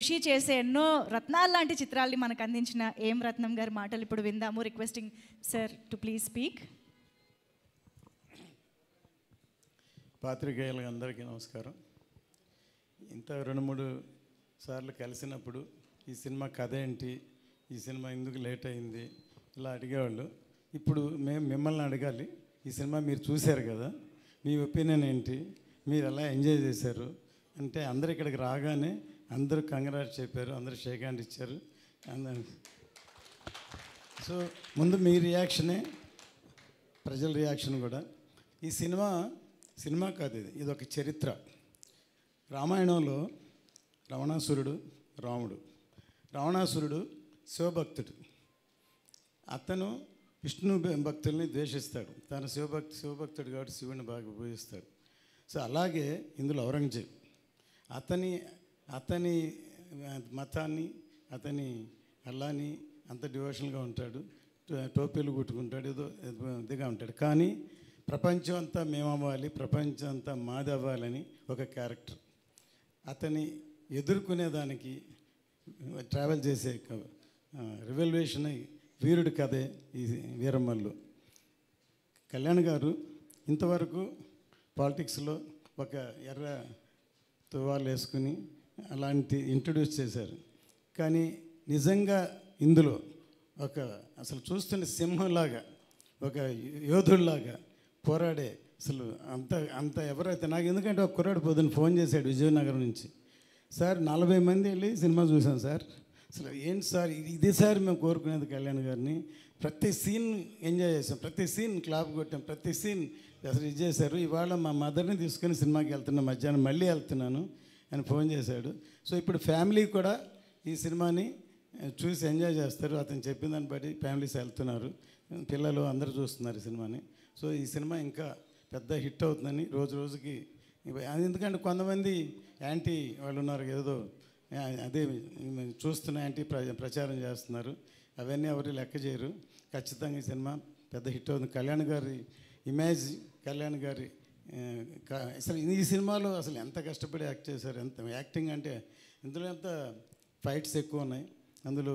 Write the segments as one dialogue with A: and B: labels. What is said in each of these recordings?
A: కృషి చేసే ఎన్నో రత్నాలు లాంటి చిత్రాల్ని మనకు అందించిన ఏం రత్నం గారి మాటలు ఇప్పుడు విందాము. Requesting sir to please speak.
B: పాత్రికేయులకు అందరికీ నమస్కారం. ఇంత 2-3 సార్లు కలిసినప్పుడు ఈ సినిమా కథ ఏంటి, ఈ సినిమా ఎందుకు లేట్ అయింది ఇలా అడిగేవాళ్ళు. ఇప్పుడు మేము మిమ్మల్ని అడగాలి, ఈ సినిమా మీరు చూశారు కదా, మీ ఒపీనియన్ ఏంటి, మీరు ఎలా ఎంజాయ్ చేశారు అంటే అందరు ఇక్కడికి రాగానే అందరూ కంగ్రాట్స్ చెప్పారు, అందరూ షేక్ హ్యాండ్ ఇచ్చారు. సో ముందు మీ రియాక్షనే ప్రజల రియాక్షన్ కూడా. ఈ సినిమా కాదు, ఇది ఒక చరిత్ర. రామాయణంలో రావణాసురుడు రాముడు. రావణాసురుడు శివభక్తుడు. అతను విష్ణు భక్తుల్ని ద్వేషిస్తాడు. తను శివభక్తుడు కాబట్టి శివుని బాగా పూజిస్తాడు. సో అలాగే ఇందులో ఔరంగజేబ్ అతని మతాన్ని, అతని అల్లాని అంత డివోషన్గా ఉంటాడు, టోపీలు కుట్టుకుంటాడు, ఏదో ఇదిగా ఉంటాడు. కానీ ప్రపంచం అంతా మేమవ్వాలి, ప్రపంచం అంతా మాది అవ్వాలని ఒక క్యారెక్టర్. అతని ఎదుర్కొనేదానికి ట్రావెల్ చేసే రివల్యూషన్ వీరుడి కథే ఈ వీరమల్లు. కళ్యాణ్ గారు ఇంతవరకు పాలిటిక్స్లో ఒక ఎర్ర తువాలు వేసుకుని అలాంటి ఇంట్రడ్యూస్ చేశారు. కానీ నిజంగా ఇందులో అసలు చూస్తున్న సింహంలాగా, ఒక యోధుడిలాగా పోరాడే అసలు అంత ఎవరైతే నాకు, ఎందుకంటే ఒక కుర్రాడు పొద్దున్న ఫోన్ చేశాడు విజయనగరం నుంచి, సార్ 40 మంది వెళ్ళి సినిమా చూసాం సార్, అసలు ఏంటి సార్ ఇది సార్ మేము కోరుకునేది కళ్యాణ్ గారిని, ప్రతి సీన్ ఎంజాయ్ చేసాం, ప్రతి సీన్ క్లాప్ కొట్టాం, ప్రతి సీన్ అసలు ఇది చేశారు, ఇవాళ మా మదర్ని తీసుకొని సినిమాకి వెళ్తున్నా, మధ్యాహ్నం మళ్ళీ వెళ్తున్నాను అని ఫోన్ చేశాడు. సో ఇప్పుడు ఫ్యామిలీ కూడా ఈ సినిమాని చూసి ఎంజాయ్ చేస్తారు. అతను చెప్పిన దాన్ని బట్టి ఫ్యామిలీస్ వెళ్తున్నారు, పిల్లలు అందరూ చూస్తున్నారు ఈ సినిమాని. సో ఈ సినిమా ఇంకా పెద్ద హిట్ అవుతుందని రోజు రోజుకి. ఎందుకంటే కొంతమంది యాంటీ వాళ్ళు ఉన్నారు, ఏదో అదే చూస్తున్న యాంటీ ప్రచారం చేస్తున్నారు, అవన్నీ ఎవరు లెక్క చేయరు. ఖచ్చితంగా ఈ సినిమా పెద్ద హిట్ అవుతుంది. కళ్యాణ్ గారి ఇమేజ్, కళ్యాణ్ గారి అసలు ఈ సినిమాలో అసలు ఎంత కష్టపడి యాక్ట్ చేశారు, ఎంత యాక్టింగ్ అంటే ఇందులో ఎంత ఫైట్స్ ఎక్కువ ఉన్నాయి. అందులో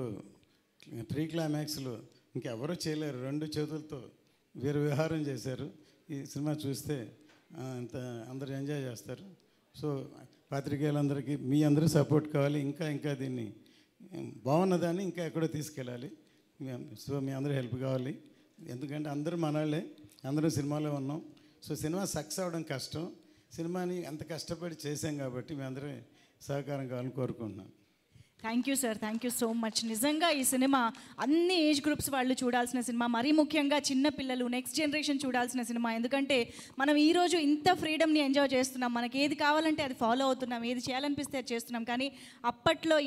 B: 3 క్లైమాక్స్లో ఇంకెవరూ చేయలేరు, 2 చేతులతో వీర విహారం చేశారు. ఈ సినిమా చూస్తే అంత అందరూ ఎంజాయ్ చేస్తారు. సో పాత్రికేయులందరికీ మీ అందరూ సపోర్ట్ కావాలి, ఇంకా దీన్ని బాగున్నదాన్ని ఇంకా ఎక్కడో తీసుకెళ్ళాలి. సో మీ అందరూ హెల్ప్ కావాలి, ఎందుకంటే అందరూ మనవాళ్ళే, అందరూ సినిమాలో ఉన్నాం. సో సినిమా సక్సెస్ అవ్వడం కష్టం, సినిమాని అంత కష్టపడి చేసాం కాబట్టి మీ అందరూ సహకారం కావాలని కోరుకుంటున్నాను.
A: Thank you sir, thank you so much. నిజంగా ఈ సినిమా అన్ని ఏజ్ గ్రూప్స్ వాళ్ళు చూడాల్సిన సినిమా, మరీ ముఖ్యంగా చిన్న పిల్లలు, నెక్స్ట్ జనరేషన్ చూడాల్సిన సినిమా. ఎందుకంటే మనం ఈరోజు ఇంత ఫ్రీడమ్ని ఎంజాయ్ చేస్తున్నాం, మనకి ఏది కావాలంటే అది ఫాలో అవుతున్నాం, ఏది చేయాలనిపిస్తే అది చేస్తున్నాం. కానీ అప్పట్లో